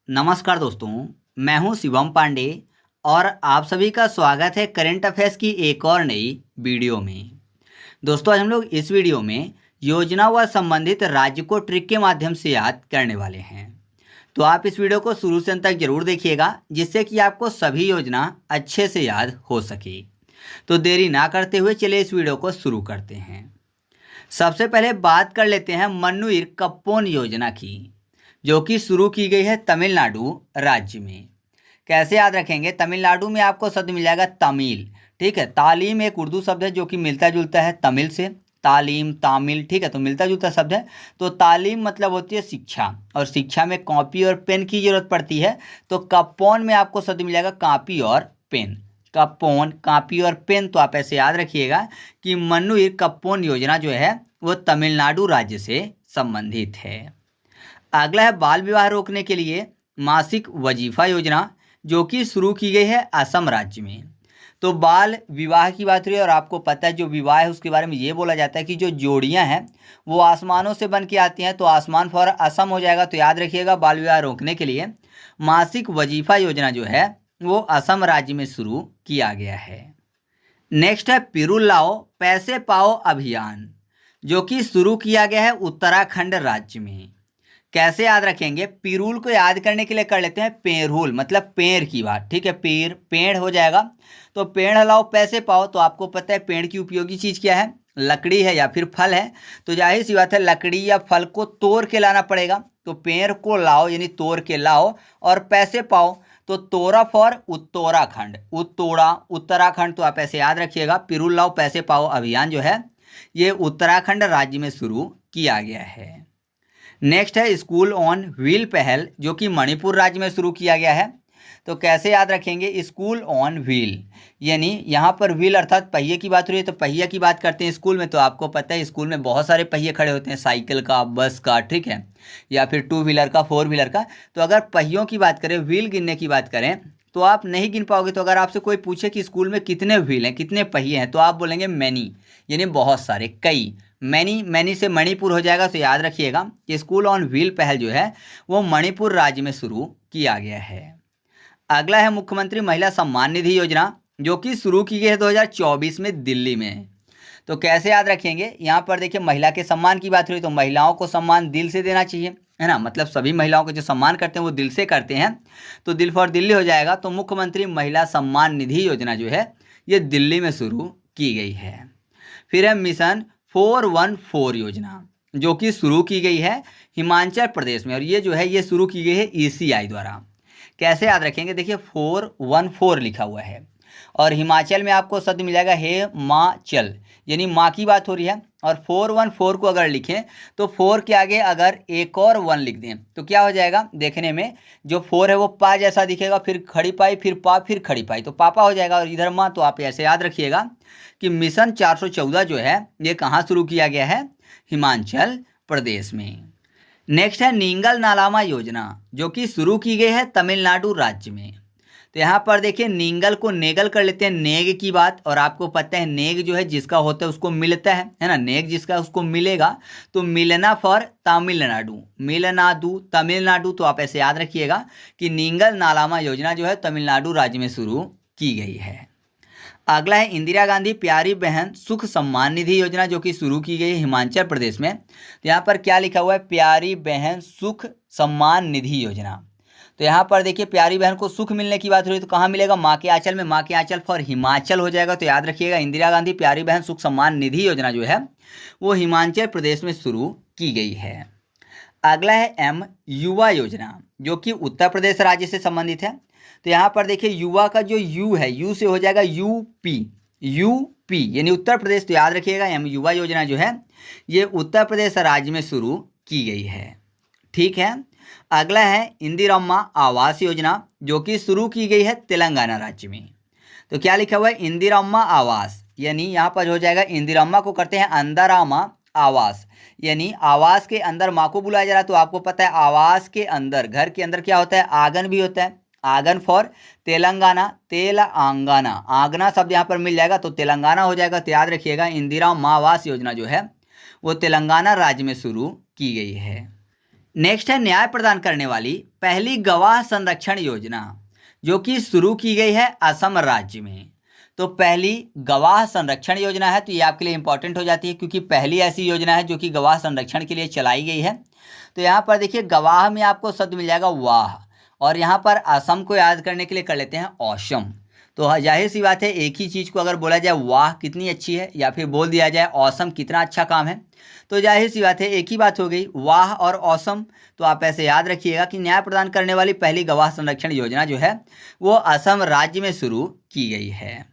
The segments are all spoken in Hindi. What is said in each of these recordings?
नमस्कार दोस्तों, मैं हूं शिवम पांडे और आप सभी का स्वागत है करंट अफेयर्स की एक और नई वीडियो में। दोस्तों, आज हम लोग इस वीडियो में योजना व संबंधित राज्य को ट्रिक के माध्यम से याद करने वाले हैं। तो आप इस वीडियो को शुरू से अंत तक जरूर देखिएगा, जिससे कि आपको सभी योजना अच्छे से याद हो सके। तो देरी ना करते हुए चलिए इस वीडियो को शुरू करते हैं। सबसे पहले बात कर लेते हैं मन्नुइर कप्पोन योजना की, जो कि शुरू की गई है तमिलनाडु राज्य में। कैसे याद रखेंगे? तमिलनाडु में आपको शब्द मिल जाएगा तमिल। ठीक है, तालीम एक उर्दू शब्द है जो कि मिलता जुलता है तमिल से। तालीम, तामिल, ठीक है, तो मिलता जुलता शब्द है। तो तालीम मतलब होती है शिक्षा, और शिक्षा में कॉपी और पेन की जरूरत पड़ती है। तो कप्पोन में आपको शब्द मिल जाएगा कॉपी और पेन। कप्पोन, कॉपी और पेन। तो आप ऐसे याद रखिएगा कि मन्नुइर कप्पोन योजना जो है वो तमिलनाडु राज्य से संबंधित है। अगला है बाल विवाह रोकने के लिए मासिक वजीफा योजना, जो कि शुरू की गई है असम राज्य में। तो बाल विवाह की बात हुई, और आपको पता है जो विवाह है उसके बारे में ये बोला जाता है कि जो जोड़ियां हैं वो आसमानों से बन के आती हैं। तो आसमान फॉर असम हो जाएगा। तो याद रखिएगा बाल विवाह रोकने के लिए मासिक वजीफा योजना जो है वो असम राज्य में शुरू किया गया है। नेक्स्ट है पिरूल लाओ पैसे पाओ अभियान, जो कि शुरू किया गया है उत्तराखंड राज्य में। कैसे याद रखेंगे? पिरूल को याद करने के लिए कर लेते हैं पेरूल, मतलब पेड़ की बात। ठीक है, पेड़ हो जाएगा। तो पेड़ लाओ पैसे पाओ। तो आपको पता है पेड़ की उपयोगी चीज़ क्या है? लकड़ी है या फिर फल है। तो जाहिर सी बात है लकड़ी या फल को तोड़ के लाना पड़ेगा। तो पेड़ को लाओ यानी तोड़ के लाओ, और पैसे पाओ। तो तोड़ा फॉर उत्तराखंड, उत्तोड़ा उत्तराखंड। तो आप ऐसे याद रखिएगा पिरूल लाओ पैसे पाओ अभियान जो है ये उत्तराखंड राज्य में शुरू किया गया है। नेक्स्ट है स्कूल ऑन व्हील पहल, जो कि मणिपुर राज्य में शुरू किया गया है। तो कैसे याद रखेंगे? स्कूल ऑन व्हील यानी यहाँ पर व्हील अर्थात पहिए की बात हो रही है। तो पहिया की बात करते हैं स्कूल में। तो आपको पता है स्कूल में बहुत सारे पहिए खड़े होते हैं, साइकिल का, बस का, ठीक है, या फिर टू व्हीलर का, फोर व्हीलर का। तो अगर पहियों की बात करें, व्हील गिनने की बात करें, तो आप नहीं गिन पाओगे। तो अगर आपसे कोई पूछे कि स्कूल में कितने व्हील हैं, कितने पहिए हैं, तो आप बोलेंगे मैनी, यानी बहुत सारे, कई। मैनी से मणिपुर हो जाएगा। तो याद रखिएगा कि स्कूल ऑन व्हील पहल जो है वो मणिपुर राज्य में शुरू किया गया है। अगला है मुख्यमंत्री महिला सम्मान निधि योजना, जो कि शुरू की गई है 2024 में दिल्ली में। तो कैसे याद रखेंगे? यहाँ पर देखिए महिला के सम्मान की बात हुई, तो महिलाओं को सम्मान दिल से देना चाहिए, है ना। मतलब सभी महिलाओं को जो सम्मान करते हैं वो दिल से करते हैं। तो दिल फॉर दिल्ली हो जाएगा। तो मुख्यमंत्री महिला सम्मान निधि योजना जो है ये दिल्ली में शुरू की गई है। फिर है मिशन 414 योजना, जो कि शुरू की गई है हिमाचल प्रदेश में, और ये जो है ये शुरू की गई है ECI द्वारा। कैसे याद रखेंगे? देखिए 414 लिखा हुआ है, और हिमाचल में आपको शब्द मिल जाएगा हे माचल, यानी माँ की बात हो रही है। और 414 को अगर लिखें तो 4 के आगे अगर एक और 1 लिख दें तो क्या हो जाएगा? देखने में जो 4 है वो पा जैसा दिखेगा, फिर खड़ी पाई, फिर पा, फिर खड़ी पाई, तो पापा हो जाएगा, और इधर माँ। तो आप ऐसे याद रखिएगा कि मिशन 414 जो है ये कहाँ शुरू किया गया है? हिमाचल प्रदेश में। नेक्स्ट है नींगल नालामा योजना, जो कि शुरू की गई है तमिलनाडु राज्य में। तो यहाँ पर देखिए नींगल को नेगल कर लेते हैं, नेग की बात। और आपको पता है नेग जो है जिसका होता है उसको मिलता है ना, नेग जिसका उसको मिलेगा। तो मिलना फॉर तमिलनाडु, मिलनाडु, तमिलनाडु। तो आप ऐसे याद रखिएगा कि नींगल नालामा योजना जो है तमिलनाडु राज्य में शुरू की गई है। अगला है इंदिरा गांधी प्यारी बहन सुख सम्मान निधि योजना, जो कि शुरू की गई है हिमाचल प्रदेश में। तो यहाँ पर क्या लिखा हुआ है? प्यारी बहन सुख सम्मान निधि योजना। तो यहाँ पर देखिए प्यारी बहन को सुख मिलने की बात हो रही है, तो कहाँ मिलेगा? माँ के आंचल में। माँ के आंचल फॉर हिमाचल हो जाएगा। तो याद रखिएगा इंदिरा गांधी प्यारी बहन सुख सम्मान निधि योजना जो है वो हिमाचल प्रदेश में शुरू की गई है। अगला है युवा योजना, जो कि उत्तर प्रदेश राज्य से संबंधित है। तो यहाँ पर देखिए युवा का जो यू है, यू से हो जाएगा यूपी, यूपी यानी उत्तर प्रदेश। तो याद रखिएगा युवा योजना जो है ये उत्तर प्रदेश राज्य में शुरू की गई है। ठीक है। अगला है इंदिरम्मा आवास योजना, जो कि शुरू की गई है तेलंगाना राज्य में। तो क्या लिखा हुआ है? इंदिरम्मा आवास, यानी यहाँ पर हो जाएगा इंदिरम्मा को करते हैं अंदरामा आवास, यानी आवास के अंदर माँ को बुलाया जा रहा है। तो आपको पता है आवास के अंदर, घर के अंदर क्या होता है? आंगन भी होता है। आंगन फॉर तेलंगाना, तेलंगाना, आंगना शब्द यहाँ पर मिल जाएगा तो तेलंगाना हो जाएगा। तो याद रखिएगा इंदिरा आवास योजना जो है वो तेलंगाना राज्य में शुरू की गई है। नेक्स्ट है न्याय प्रदान करने वाली पहली गवाह संरक्षण योजना, जो कि शुरू की गई है असम राज्य में। तो पहली गवाह संरक्षण योजना है, तो ये आपके लिए इंपॉर्टेंट हो जाती है क्योंकि पहली ऐसी योजना है जो कि गवाह संरक्षण के लिए चलाई गई है। तो यहाँ पर देखिए गवाह में आपको शब्द मिल जाएगा वाह, और यहाँ पर असम को याद करने के लिए कर लेते हैं औसम। तो जाहिर सी बात है एक ही चीज़ को अगर बोला जाए वाह कितनी अच्छी है, या फिर बोल दिया जाए औसम कितना अच्छा काम है, तो जाहिर सी बात है एक ही बात हो गई, वाह और औसम। तो आप ऐसे याद रखिएगा कि न्याय प्रदान करने वाली पहली गवाह संरक्षण योजना जो है वो असम राज्य में शुरू की गई है।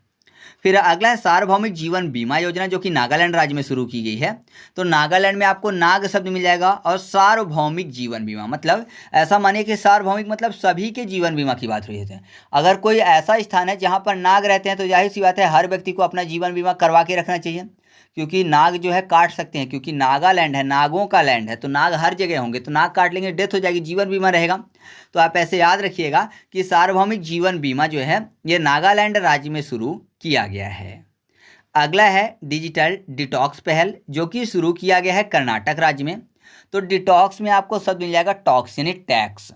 फिर अगला है सार्वभौमिक जीवन बीमा योजना, जो कि नागालैंड राज्य में शुरू की गई है। तो नागालैंड में आपको नाग शब्द मिल जाएगा, और सार्वभौमिक जीवन बीमा मतलब ऐसा मानिए कि सार्वभौमिक मतलब सभी के जीवन बीमा की बात हो रही है। अगर कोई ऐसा स्थान है जहाँ पर नाग रहते हैं तो जाहिर सी बात है हर व्यक्ति को अपना जीवन बीमा करवा के रखना चाहिए, क्योंकि नाग जो है काट सकते हैं, क्योंकि नागालैंड है, नागों का लैंड है, तो नाग हर जगह होंगे, तो नाग काट लेंगे डेथ हो जाएगी, जीवन बीमा रहेगा। तो आप ऐसे याद रखिएगा कि सार्वभौमिक जीवन बीमा जो है ये नागालैंड राज्य में शुरू किया गया है। अगला है डिजिटल डिटॉक्स पहल, जो कि शुरू किया गया है कर्नाटक राज्य में। तो डिटॉक्स में आपको शब्द मिल जाएगा टॉक्स यानी टैक्स।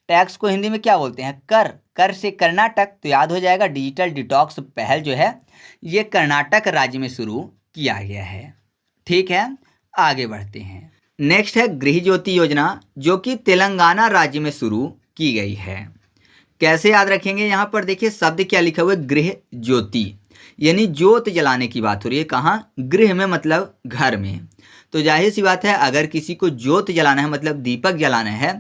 टैक्स को हिंदी में क्या बोलते हैं? कर। कर से कर्नाटक, तो याद हो जाएगा डिजिटल डिटॉक्स पहल जो है ये कर्नाटक राज्य में शुरू किया गया है। ठीक है, आगे बढ़ते हैं। नेक्स्ट है गृह ज्योति योजना, जो कि तेलंगाना राज्य में शुरू की गई है। कैसे याद रखेंगे? यहाँ पर देखिए शब्द क्या लिखा हुआ है, गृह ज्योति, यानी ज्योत जलाने की बात हो रही है। कहाँ? गृह में मतलब घर में। तो जाहिर सी बात है अगर किसी को ज्योत जलाना है मतलब दीपक जलाना है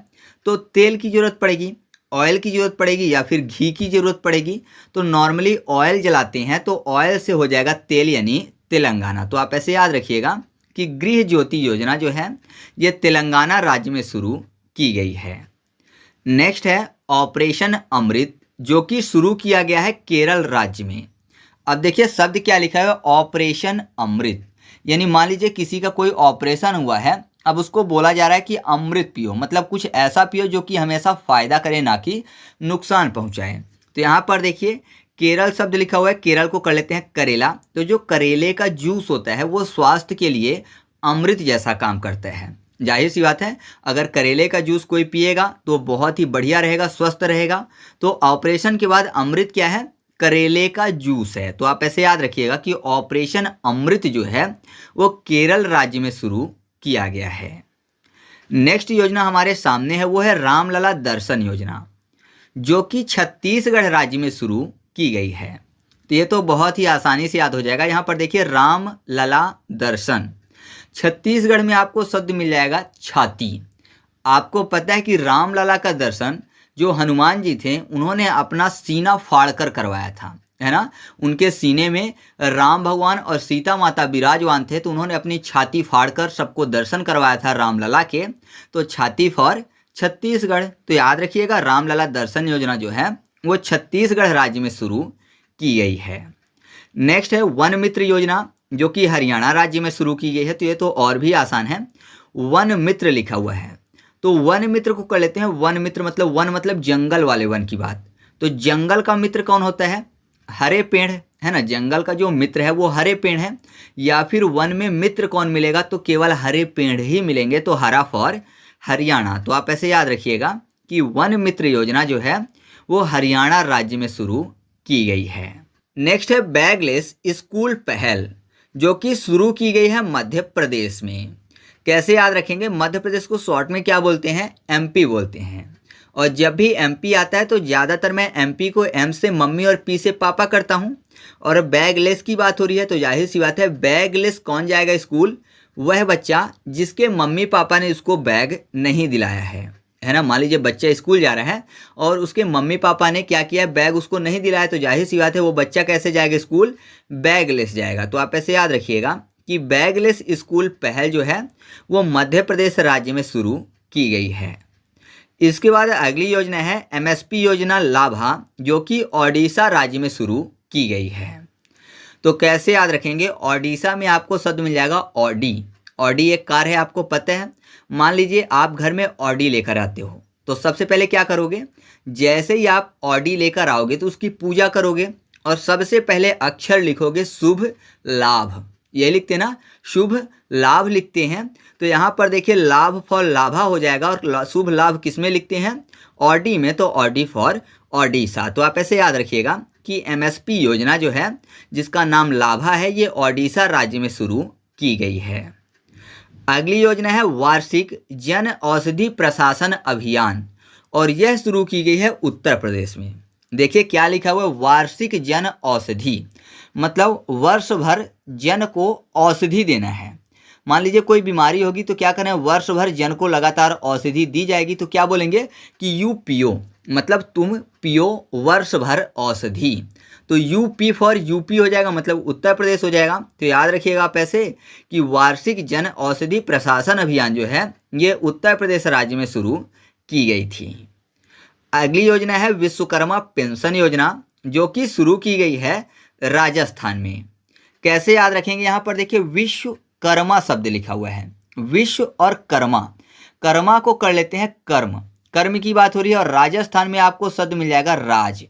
तो तेल की जरूरत पड़ेगी, ऑयल की ज़रूरत पड़ेगी या फिर घी की ज़रूरत पड़ेगी। तो नॉर्मली ऑयल जलाते हैं तो ऑयल से हो जाएगा तेल यानी तेलंगाना। तो आप ऐसे याद रखिएगा कि गृह ज्योति योजना जो है ये तेलंगाना राज्य में शुरू की गई है। नेक्स्ट है ऑपरेशन अमृत, जो कि शुरू किया गया है केरल राज्य में। अब देखिए शब्द क्या लिखा है, ऑपरेशन अमृत, यानी मान लीजिए किसी का कोई ऑपरेशन हुआ है, अब उसको बोला जा रहा है कि अमृत पियो, मतलब कुछ ऐसा पियो जो कि हमेशा फ़ायदा करे ना कि नुकसान पहुंचाए। तो यहाँ पर देखिए केरल शब्द लिखा हुआ है, केरल को कर लेते हैं करेला। तो जो करेले का जूस होता है वो स्वास्थ्य के लिए अमृत जैसा काम करता है। जाहिर सी बात है अगर करेले का जूस कोई पिएगा तो बहुत ही बढ़िया रहेगा, स्वस्थ रहेगा। तो ऑपरेशन के बाद अमृत क्या है? करेले का जूस है। तो आप ऐसे याद रखिएगा कि ऑपरेशन अमृत जो है वो केरल राज्य में शुरू किया गया है। नेक्स्ट योजना हमारे सामने है वो है रामलला दर्शन योजना, जो कि छत्तीसगढ़ राज्य में शुरू की गई है। तो ये तो बहुत ही आसानी से याद हो जाएगा। यहाँ पर देखिए रामलला दर्शन, छत्तीसगढ़ में आपको शब्द मिल जाएगा छाती। आपको पता है कि रामलला का दर्शन जो हनुमान जी थे उन्होंने अपना सीना फाड़कर करवाया था, है ना। उनके सीने में राम भगवान और सीता माता विराजमान थे, तो उन्होंने अपनी छाती फाड़कर सबको दर्शन करवाया था रामलला के। तो छाती फॉर छत्तीसगढ़। तो याद रखिएगा रामलला दर्शन योजना जो है वो छत्तीसगढ़ राज्य में शुरू की गई है। नेक्स्ट है वन मित्र योजना, जो कि हरियाणा राज्य में शुरू की गई है। तो ये तो और भी आसान है, वन मित्र लिखा हुआ है। तो वन मित्र को कर लेते हैं। वन मित्र मतलब वन मतलब जंगल वाले वन की बात। तो जंगल का मित्र कौन होता है? हरे पेड़, है ना। जंगल का जो मित्र है वो हरे पेड़ है। या फिर वन में मित्र कौन मिलेगा? तो केवल हरे पेड़ ही मिलेंगे। तो हरा फॉर हरियाणा। तो आप ऐसे याद रखिएगा कि वन मित्र योजना जो है वो हरियाणा राज्य में शुरू की गई है। नेक्स्ट है बैगलेस स्कूल पहल, जो कि शुरू की गई है मध्य प्रदेश में। कैसे याद रखेंगे? मध्य प्रदेश को शॉर्ट में क्या बोलते हैं? एमपी बोलते हैं। और जब भी एमपी आता है तो ज़्यादातर मैं एमपी को एम से मम्मी और पी से पापा करता हूँ। और बैगलेस की बात हो रही है तो जाहिर सी बात है बैगलेस कौन जाएगा स्कूल? वह बच्चा जिसके मम्मी पापा ने उसको बैग नहीं दिलाया है ना। मान लीजिए बच्चा स्कूल जा रहा है और उसके मम्मी पापा ने क्या किया, बैग उसको नहीं दिलाया, तो जाहिर सी बात है वो बच्चा कैसे जाएगा स्कूल? बैगलेस जाएगा। तो आप ऐसे याद रखिएगा कि बैगलेस स्कूल पहल जो है वो मध्य प्रदेश राज्य में शुरू की गई है। इसके बाद अगली योजना है एमएसपी योजना लाभा, जो कि ओडिशा राज्य में शुरू की गई है। तो कैसे याद रखेंगे? ओडिशा में आपको शब्द मिल जाएगा ऑडी। ऑडी एक कार है, आपको पता है। मान लीजिए आप घर में ऑडी लेकर आते हो तो सबसे पहले क्या करोगे? जैसे ही आप ऑडी लेकर आओगे तो उसकी पूजा करोगे और सबसे पहले अक्षर लिखोगे शुभ लाभ, यही लिखते हैं ना, शुभ लाभ लिखते हैं। तो यहाँ पर देखिए लाभ फॉर लाभा हो जाएगा, और शुभ लाभ किस में लिखते हैं, ऑडी में, तो ऑडी फॉर ओडिशा। तो आप ऐसे याद रखिएगा कि एमएसपी योजना जो है जिसका नाम लाभा है, ये ओडिशा राज्य में शुरू की गई है। अगली योजना है वार्षिक जन औषधि प्रशासन अभियान, और यह शुरू की गई है उत्तर प्रदेश में। देखिए क्या लिखा हुआ है, वार्षिक जन औषधि, मतलब वर्ष भर जन को औषधि देना है। मान लीजिए कोई बीमारी होगी तो क्या करें, वर्ष भर जन को लगातार औषधि दी जाएगी, तो क्या बोलेंगे कि यू पियो, मतलब तुम पियो वर्ष भर औषधि। तो यूपी फॉर यूपी हो जाएगा, मतलब उत्तर प्रदेश हो जाएगा। तो याद रखिएगा आप ऐसे कि वार्षिक जन औषधि प्रशासन अभियान जो है ये उत्तर प्रदेश राज्य में शुरू की गई थी। अगली योजना है विश्वकर्मा पेंशन योजना, जो कि शुरू की गई है राजस्थान में। कैसे याद रखेंगे, यहाँ पर देखिए विश्वकर्मा शब्द लिखा हुआ है, विश्व और कर्मा, कर्मा को कर लेते हैं कर्म, कर्म की बात हो रही है, और राजस्थान में आपको शब्द मिल जाएगा राज।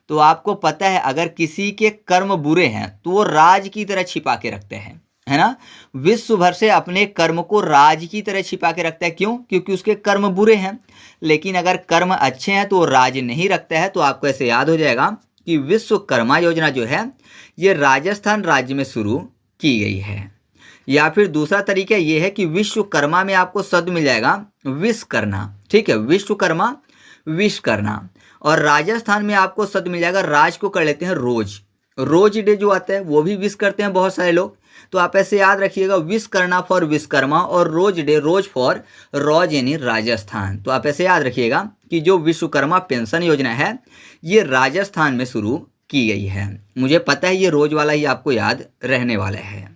तो आपको पता है अगर किसी के कर्म बुरे हैं तो वो राज की तरह छिपा के रखते हैं, है ना। विश्व भर से अपने कर्म को राज की तरह छिपा के रखता है, क्यों, क्योंकि उसके कर्म बुरे हैं। लेकिन अगर कर्म अच्छे हैं तो वो राज नहीं रखता है। तो आपको ऐसे याद हो जाएगा कि विश्वकर्मा योजना जो है ये राजस्थान राज्य में शुरू की गई है। या फिर दूसरा तरीका ये है कि विश्वकर्मा में आपको शब्द मिल जाएगा विश्वकर्मा, ठीक है, विश्वकर्मा विश्वकर्मा। और राजस्थान में आपको शब्द मिल जाएगा, राज को कर लेते हैं रोज, रोज डे जो आता है वो भी विश करते हैं बहुत सारे लोग। तो आप ऐसे याद रखिएगा विश्वकर्मा फॉर विश्वकर्मा, और रोज डे रोज फॉर रोज यानी राजस्थान। तो आप ऐसे याद रखिएगा कि जो विश्वकर्मा पेंशन योजना है ये राजस्थान में शुरू की गई है। मुझे पता है ये रोज वाला ही आपको याद रहने वाला है।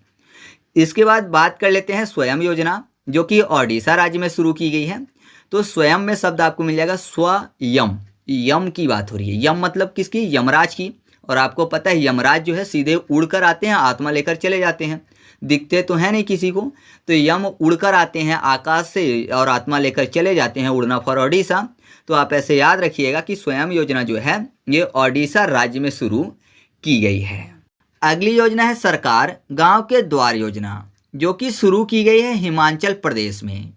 इसके बाद बात कर लेते हैं स्वयं योजना, जो कि ओडिशा राज्य में शुरू की गई है। तो स्वयं में शब्द आपको मिल जाएगा स्वयं, यम की बात हो रही है, यम मतलब किसकी, यमराज की। और आपको पता है यमराज जो है सीधे उड़कर आते हैं, आत्मा लेकर चले जाते हैं, दिखते तो है नहीं किसी को। तो यम उड़कर आते हैं आकाश से और आत्मा लेकर चले जाते हैं, उड़ना फॉर ओडिशा। तो आप ऐसे याद रखिएगा कि स्वयं योजना जो है ये ओडिशा राज्य में शुरू की गई है। अगली योजना है सरकार गांव के द्वार योजना, जो कि शुरू की गई है हिमाचल प्रदेश में।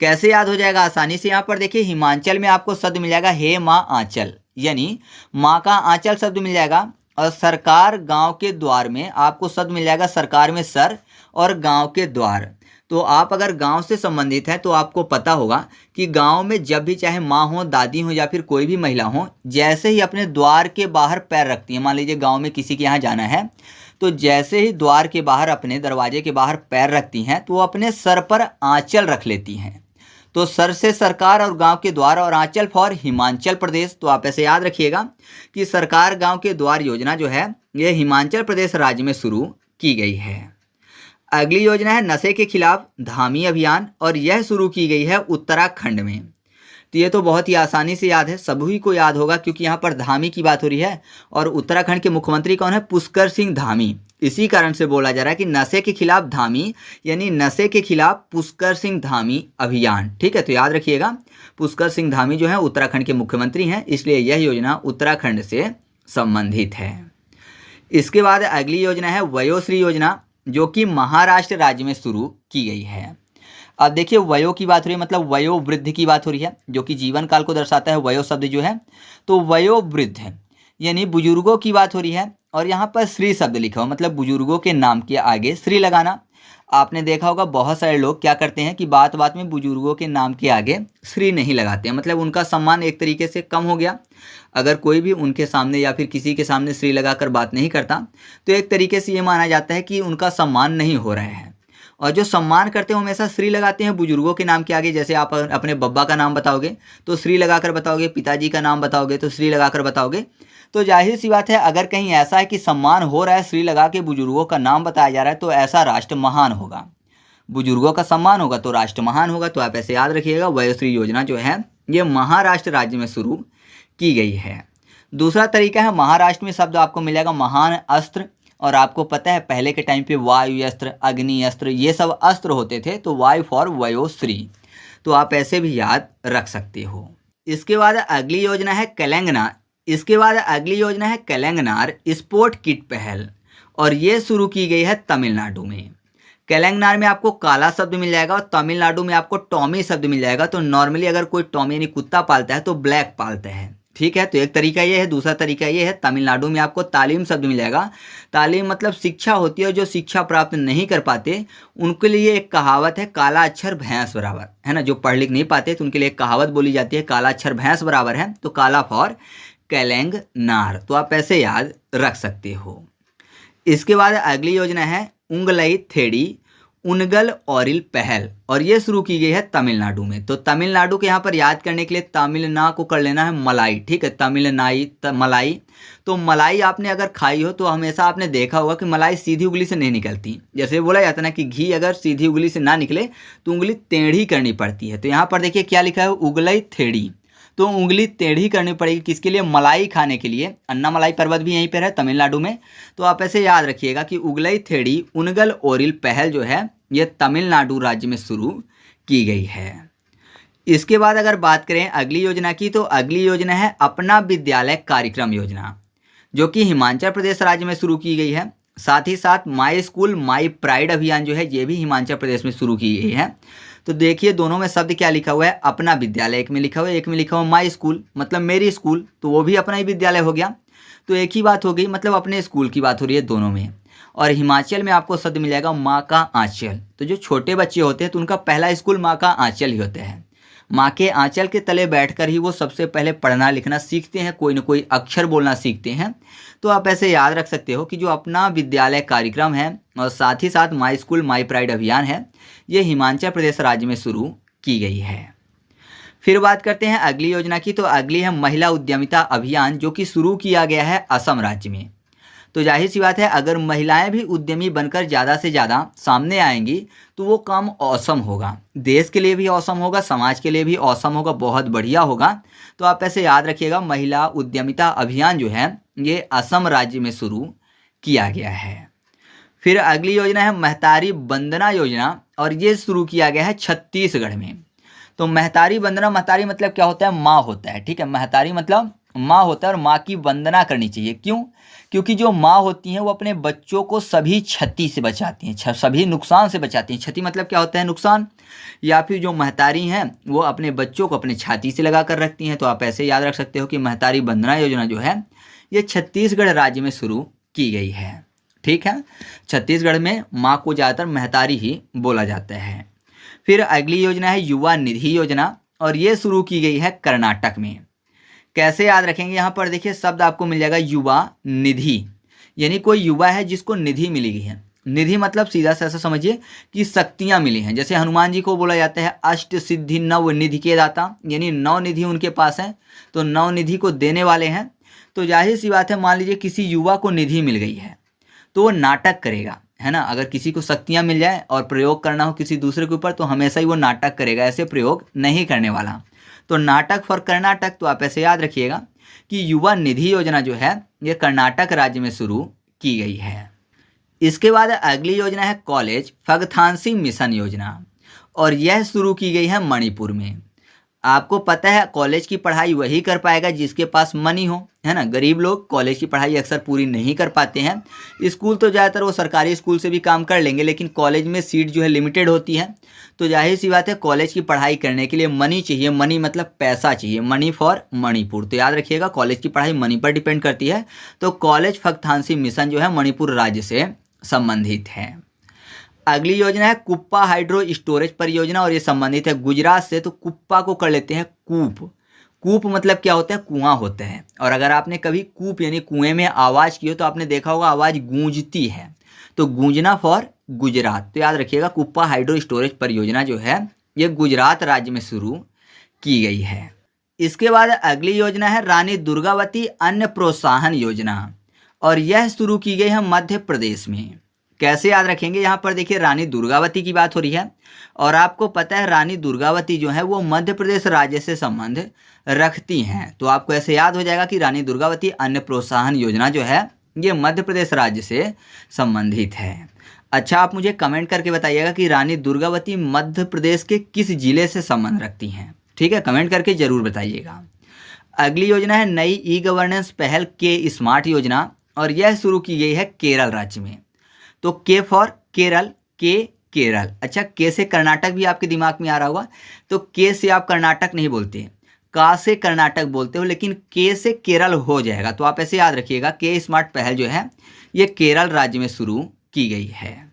कैसे याद हो जाएगा आसानी से, यहाँ पर देखिए हिमाचल में आपको शब्द मिल जाएगा हे माँ आंचल, यानी माँ का आंचल शब्द मिल जाएगा। और सरकार गांव के द्वार में आपको शब्द मिल जाएगा, सरकार में सर और गांव के द्वार। तो आप अगर गांव से संबंधित हैं तो आपको पता होगा कि गांव में जब भी चाहे माँ हो, दादी हो या फिर कोई भी महिला हो, जैसे ही अपने द्वार के बाहर पैर रखती हैं, मान लीजिए गांव में किसी के यहाँ जाना है, तो जैसे ही द्वार के बाहर अपने दरवाजे के बाहर पैर रखती हैं तो वो अपने सर पर आंचल रख लेती हैं। तो सर से सरकार और गांव के द्वार, और आंचल फॉर हिमाचल प्रदेश। तो आप ऐसे याद रखिएगा कि सरकार गांव के द्वार योजना जो है यह हिमाचल प्रदेश राज्य में शुरू की गई है। अगली योजना है नशे के खिलाफ धामी अभियान, और यह शुरू की गई है उत्तराखंड में। तो ये तो बहुत ही आसानी से याद है, सभी को याद होगा, क्योंकि यहाँ पर धामी की बात हो रही है। और उत्तराखंड के मुख्यमंत्री कौन है, पुष्कर सिंह धामी। इसी कारण से बोला जा रहा है कि नशे के खिलाफ धामी, यानी नशे के खिलाफ पुष्कर सिंह धामी अभियान, ठीक है। तो याद रखिएगा पुष्कर सिंह धामी जो है उत्तराखंड के मुख्यमंत्री हैं, इसलिए यह योजना उत्तराखंड से संबंधित है। इसके बाद अगली योजना है वयोश्री योजना, जो कि महाराष्ट्र राज्य में शुरू की गई है। अब देखिए वयो की बात हो रही है, मतलब वयोवृद्ध की बात हो रही है, जो कि जीवन काल को दर्शाता है वयो शब्द जो है। तो वयोवृद्ध यानी बुजुर्गों की बात हो रही है, और यहाँ पर श्री शब्द लिखा हो, मतलब बुजुर्गों के नाम के आगे श्री लगाना। आपने देखा होगा बहुत सारे लोग क्या करते हैं कि बात बात में बुजुर्गों के नाम के आगे श्री नहीं लगाते हैं, मतलब उनका सम्मान एक तरीके से कम हो गया। अगर कोई भी उनके सामने या फिर किसी के सामने श्री लगाकर बात नहीं करता तो एक तरीके से ये माना जाता है कि उनका सम्मान नहीं हो रहा है। और जो सम्मान करते हैं हमेशा श्री लगाते हैं बुजुर्गों के नाम के आगे। जैसे आप अपने बब्बा का नाम बताओगे तो श्री लगाकर बताओगे, पिताजी का नाम बताओगे तो श्री लगाकर बताओगे। तो जाहिर सी बात है अगर कहीं ऐसा है कि सम्मान हो रहा है, श्री लगा के बुजुर्गों का नाम बताया जा रहा है, तो ऐसा राष्ट्र महान होगा। बुजुर्गों का सम्मान होगा तो राष्ट्र महान होगा। तो आप ऐसे याद रखिएगा वयोश्री योजना जो है ये महाराष्ट्र राज्य में शुरू की गई है। दूसरा तरीका है महाराष्ट्र में शब्द आपको मिलेगा महान अस्त्र। और आपको पता है पहले के टाइम पे वायु अस्त्र, अग्नि अस्त्र, ये सब अस्त्र होते थे, तो वायु फॉर वयोश्री। तो आप ऐसे भी याद रख सकते हो। इसके बाद अगली योजना है तेलंगाना। इसके बाद अगली योजना है तेलंगाना स्पोर्ट किट पहल। और ये शुरू की गई है तमिलनाडु में। तेलंगाना में आपको काला शब्द मिल जाएगा और तमिलनाडु में आपको टॉमी शब्द मिल जाएगा। तो नॉर्मली अगर कोई टॉमी यानी कुत्ता पालता है तो ब्लैक पालता है, ठीक है। तो एक तरीका ये है। दूसरा तरीका ये है, तमिलनाडु में आपको तालीम शब्द मिल जाएगा। तालीम मतलब शिक्षा होती है, और जो शिक्षा प्राप्त नहीं कर पाते उनके लिए एक कहावत है, काला अक्षर भैंस बराबर, है ना। जो पढ़ लिख नहीं पाते तो उनके लिए एक कहावत बोली जाती है, काला अक्षर भैंस बराबर है। तो काला फॉर तेलंगाना, तो आप ऐसे याद रख सकते हो। इसके बाद अगली योजना है उंगलई थेड़ी उनगल औरिल पहल, और ये शुरू की गई है तमिलनाडु में। तो तमिलनाडु के यहाँ पर याद करने के लिए तमिलना को कर लेना है मलाई, ठीक है। तमिलनाई मलाई। तो मलाई आपने अगर खाई हो तो हमेशा आपने देखा होगा कि मलाई सीधी उंगली से नहीं निकलती। जैसे बोला जाता है ना कि घी अगर सीधी उंगली से ना निकले तो उंगली टेढ़ी करनी पड़ती है। तो यहाँ पर देखिए क्या लिखा है, उगलई थेड़ी। तो उंगली टेढ़ी करनी पड़ेगी किसके लिए, मलाई खाने के लिए। अन्नामलाई पर्वत भी यहीं पर है तमिलनाडु में। तो आप ऐसे याद रखिएगा कि उगलई थेड़ी उनगल ओरिल पहल जो है ये तमिलनाडु राज्य में शुरू की गई है। इसके बाद अगर बात करें अगली योजना की, तो अगली योजना है अपना विद्यालय कार्यक्रम योजना, जो कि हिमाचल प्रदेश राज्य में शुरू की गई है। साथ ही साथ माई स्कूल माई प्राइड अभियान जो है ये भी हिमाचल प्रदेश में शुरू की गई है। तो देखिए दोनों में शब्द क्या लिखा हुआ है, अपना विद्यालय एक में लिखा हुआ है, एक में लिखा हुआ माई स्कूल मतलब मेरी स्कूल, तो वो भी अपना ही विद्यालय हो गया। तो एक ही बात हो गई, मतलब अपने स्कूल की बात हो रही है दोनों में। और हिमाचल में आपको शब्द मिल जाएगा माँ का आंचल। तो जो छोटे बच्चे होते हैं तो उनका पहला स्कूल माँ का आंचल ही होता है। माँ के आंचल के तले बैठकर ही वो सबसे पहले पढ़ना लिखना सीखते हैं, कोई ना कोई अक्षर बोलना सीखते हैं। तो आप ऐसे याद रख सकते हो कि जो अपना विद्यालय कार्यक्रम है और साथ ही साथ माई स्कूल माई प्राइड अभियान है, ये हिमाचल प्रदेश राज्य में शुरू की गई है। फिर बात करते हैं अगली योजना की, तो अगली है महिला उद्यमिता अभियान, जो कि शुरू किया गया है असम राज्य में। तो जाहिर सी बात है अगर महिलाएं भी उद्यमी बनकर ज़्यादा से ज़्यादा सामने आएंगी तो वो काम औसम होगा, देश के लिए भी औसम होगा, समाज के लिए भी औसम होगा, बहुत बढ़िया होगा। तो आप ऐसे याद रखिएगा महिला उद्यमिता अभियान जो है ये असम राज्य में शुरू किया गया है। फिर अगली योजना है महतारी वंदना योजना, और ये शुरू किया गया है छत्तीसगढ़ में। तो महतारी वंदना, महतारी मतलब क्या होता है, माँ होता है, ठीक है। महतारी मतलब माँ होता है और माँ की वंदना करनी चाहिए। क्यों? क्योंकि जो माँ होती हैं वो अपने बच्चों को सभी क्षति से बचाती हैं, सभी नुकसान से बचाती हैं। क्षति मतलब क्या होता है, नुकसान। या फिर जो महतारी हैं वो अपने बच्चों को अपने छाती से लगा कर रखती हैं। तो आप ऐसे याद रख सकते हो कि महतारी वंदना योजना जो है ये छत्तीसगढ़ राज्य में शुरू की गई है, ठीक है। छत्तीसगढ़ में माँ को ज़्यादातर महतारी ही बोला जाता है। फिर अगली योजना है युवा निधि योजना, और ये शुरू की गई है कर्नाटक में। कैसे याद रखेंगे, यहाँ पर देखिए शब्द आपको मिल जाएगा युवा निधि, यानी कोई युवा है जिसको निधि मिली गई है। निधि मतलब सीधा सा ऐसा समझिए कि शक्तियाँ मिली हैं। जैसे हनुमान जी को बोला जाता है अष्ट सिद्धि नव निधि के दाता, यानी नौ निधि उनके पास है, तो नौ निधि को देने वाले हैं। तो जाहिर सी बात है, मान लीजिए किसी युवा को निधि मिल गई है तो वो नाटक करेगा, है ना। अगर किसी को शक्तियाँ मिल जाए और प्रयोग करना हो किसी दूसरे के ऊपर तो हमेशा ही वो नाटक करेगा, ऐसे प्रयोग नहीं करने वाला। तो नाटक फॉर कर्नाटक। तो आप ऐसे याद रखिएगा कि युवा निधि योजना जो है ये कर्नाटक राज्य में शुरू की गई है। इसके बाद अगली योजना है कॉलेज फगथानसी मिशन योजना, और यह शुरू की गई है मणिपुर में। आपको पता है कॉलेज की पढ़ाई वही कर पाएगा जिसके पास मनी हो, है ना। गरीब लोग कॉलेज की पढ़ाई अक्सर पूरी नहीं कर पाते हैं। स्कूल तो ज़्यादातर वो सरकारी स्कूल से भी काम कर लेंगे, लेकिन कॉलेज में सीट जो है लिमिटेड होती है। तो जाहिर सी बात है कॉलेज की पढ़ाई करने के लिए मनी चाहिए, मनी मतलब पैसा चाहिए, मनी फॉर मणिपुर। तो याद रखिएगा कॉलेज की पढ़ाई मनी पर डिपेंड करती है। तो कॉलेज फगथानसी मिशन जो है मणिपुर राज्य से संबंधित है। अगली योजना है कुप्पा हाइड्रो स्टोरेज परियोजना, और ये संबंधित है गुजरात से। तो कुप्पा को कर लेते हैं कूप। कूप मतलब क्या होता है, कुआं होता है। और अगर आपने कभी कूप यानी कुएं में आवाज़ की हो तो आपने देखा होगा आवाज़ गूंजती है, तो गूंजना फॉर गुजरात। तो याद रखिएगा कुप्पा हाइड्रो स्टोरेज परियोजना जो है ये गुजरात राज्य में शुरू की गई है। इसके बाद अगली योजना है रानी दुर्गावती अन्न प्रोत्साहन योजना, और यह शुरू की गई है मध्य प्रदेश में। कैसे याद रखेंगे, यहाँ पर देखिए रानी दुर्गावती की बात हो रही है, और आपको पता है रानी दुर्गावती जो है वो मध्य प्रदेश राज्य से संबंध रखती हैं। तो आपको ऐसे याद हो जाएगा कि रानी दुर्गावती अन्न प्रोत्साहन योजना जो है ये मध्य प्रदेश राज्य से संबंधित है। अच्छा, आप मुझे कमेंट करके बताइएगा कि रानी दुर्गावती मध्य प्रदेश के किस जिले से संबंध रखती हैं, ठीक है। कमेंट करके ज़रूर बताइएगा। अगली योजना है नई ई गवर्नेंस पहल के स्मार्ट योजना, और यह शुरू की गई है केरल राज्य में। तो के फॉर केरल, केरल। अच्छा, के से कर्नाटक भी आपके दिमाग में आ रहा होगा, तो के से आप कर्नाटक नहीं बोलते, का से कर्नाटक बोलते हो, लेकिन के से केरल हो जाएगा। तो आप ऐसे याद रखिएगा, के स्मार्ट पहल जो है ये केरल राज्य में शुरू की गई है।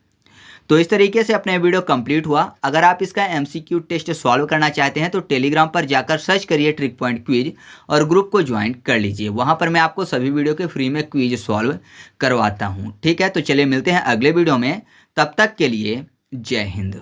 तो इस तरीके से अपना वीडियो कंप्लीट हुआ। अगर आप इसका एमसीक्यू टेस्ट सॉल्व करना चाहते हैं तो टेलीग्राम पर जाकर सर्च करिए ट्रिक पॉइंट क्विज और ग्रुप को ज्वाइन कर लीजिए। वहां पर मैं आपको सभी वीडियो के फ्री में क्विज सॉल्व करवाता हूं। ठीक है, तो चलिए मिलते हैं अगले वीडियो में। तब तक के लिए जय हिंद।